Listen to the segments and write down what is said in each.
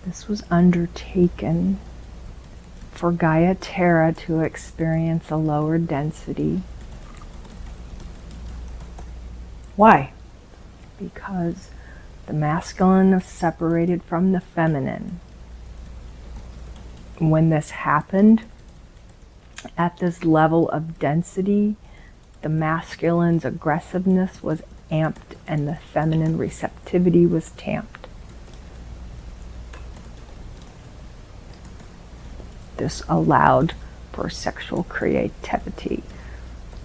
This was undertaken for Gaia Terra to experience a lower density. Why? Because the masculine is separated from the feminine. When this happened, at this level of density, the masculine's aggressiveness was amped and the feminine receptivity was tamped. This allowed for sexual creativity,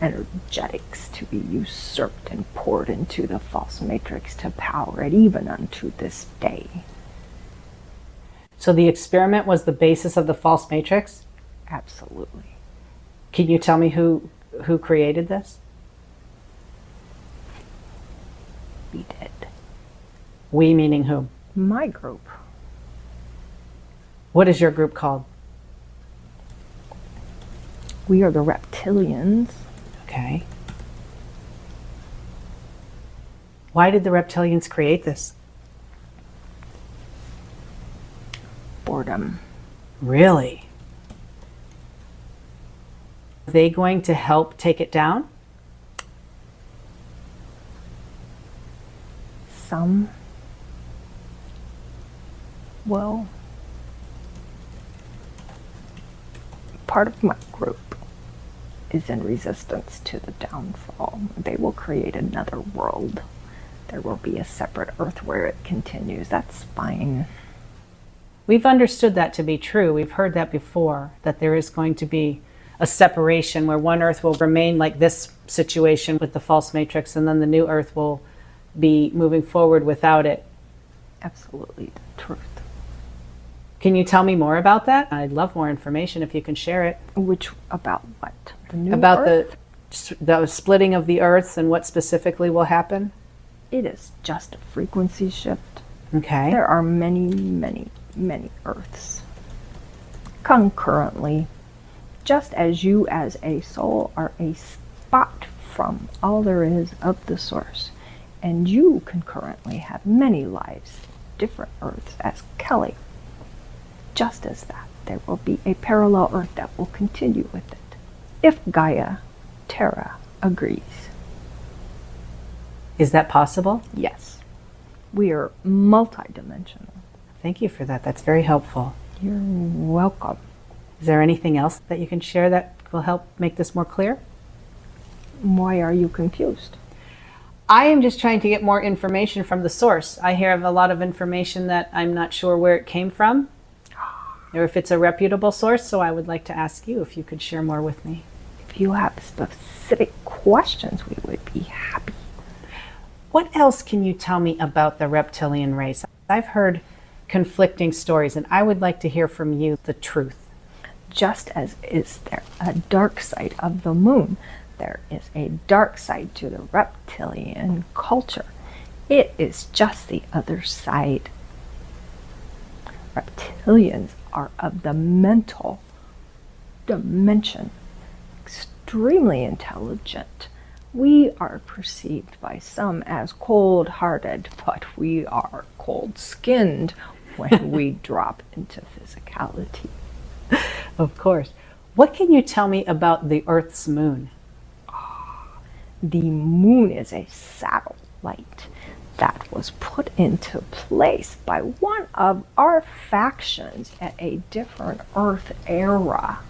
energetics to be usurped and poured into the false matrix to power it even unto this day. So the experiment was the basis of the false matrix? Absolutely. Can you tell me who created this? We did. We meaning who? My group. What is your group called? We are the reptilians. Okay. Why did the reptilians create this? Boredom. Really? Are they going to help take it down? Some will. Part of my group is in resistance to the downfall. They will create another world. There will be a separate Earth where it continues. That's fine. We've understood that to be true. We've heard that before, that there is going to be a separation where one Earth will remain like this situation with the false matrix, and then the new Earth will be moving forward without it. Absolutely the truth. Can you tell me more about that? I'd love more information if you can share it. Which, about what? The new About Earth? the splitting of the Earths and what specifically will happen? It is just a frequency shift. Okay. There are many, many, many Earths concurrently, just as you as a soul are a spot from all there is of the source, and you concurrently have many lives, different Earths, as Kelly. Just as that, there will be a parallel Earth that will continue with it, if Gaia Terra agrees. Is that possible? Yes, we are multidimensional. Thank you for that. That's very helpful. You're welcome. Is there anything else that you can share that will help make this more clear? Why are you confused? I am just trying to get more information from the source. I have a lot of information that I'm not sure where it came from, or if it's a reputable source, so I would like to ask you if you could share more with me. If you have specific questions, we would be happy. What else can you tell me about the reptilian race? I've heard conflicting stories, and I would like to hear from you the truth. Just as is there a dark side of the moon, there is a dark side to the reptilian culture. It is just the other side. Reptilians are of the mental dimension, extremely intelligent. We are perceived by some as cold-hearted, but we are cold-skinned when we drop into physicality. Of course. What can you tell me about the Earth's moon? The moon is a satellite that was put into place by one of our factions at a different Earth era.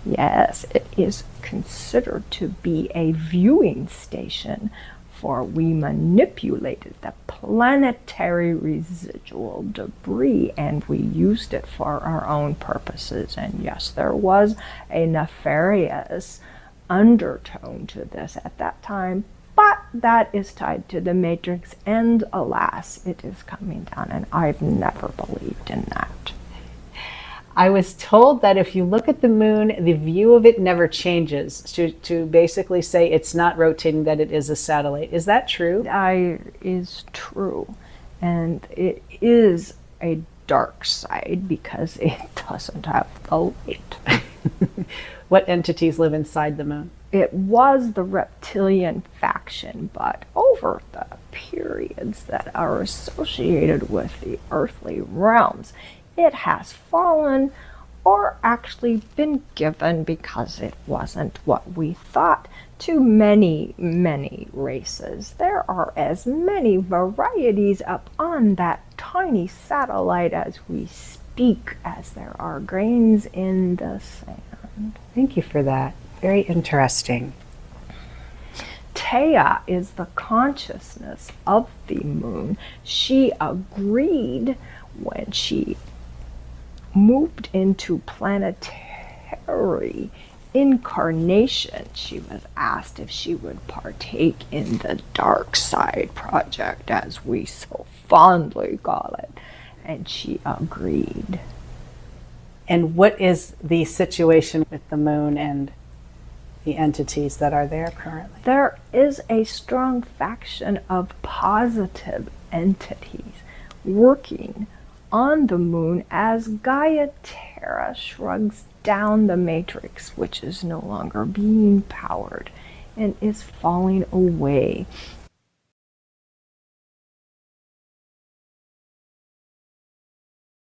Yes, it is considered to be a viewing station, for we manipulated the planetary residual debris and we used it for our own purposes. And yes, there was a nefarious undertone to this at that time, but that is tied to the matrix, and alas, it is coming down, and I've never believed in that. I was told that if you look at the moon, the view of it never changes, to basically say it's not rotating, that it is a satellite. Is that true? That is true, and it is a dark side because it doesn't have the light. What entities live inside the moon? It was the reptilian faction, but over the periods that are associated with the earthly realms, it has fallen or actually been given because it wasn't what we thought to many, many races. There are as many varieties up on that tiny satellite as we speak as there are grains in the sand. Thank you for that. Very interesting. Theia is the consciousness of the moon. She agreed when she moved into planetary incarnation. She was asked if she would partake in the dark side project, as we so fondly call it, and she agreed. And what is the situation with the moon and the entities that are there currently? There is a strong faction of positive entities working on the moon as Gaia Terra shrugs down the matrix, which is no longer being powered and is falling away.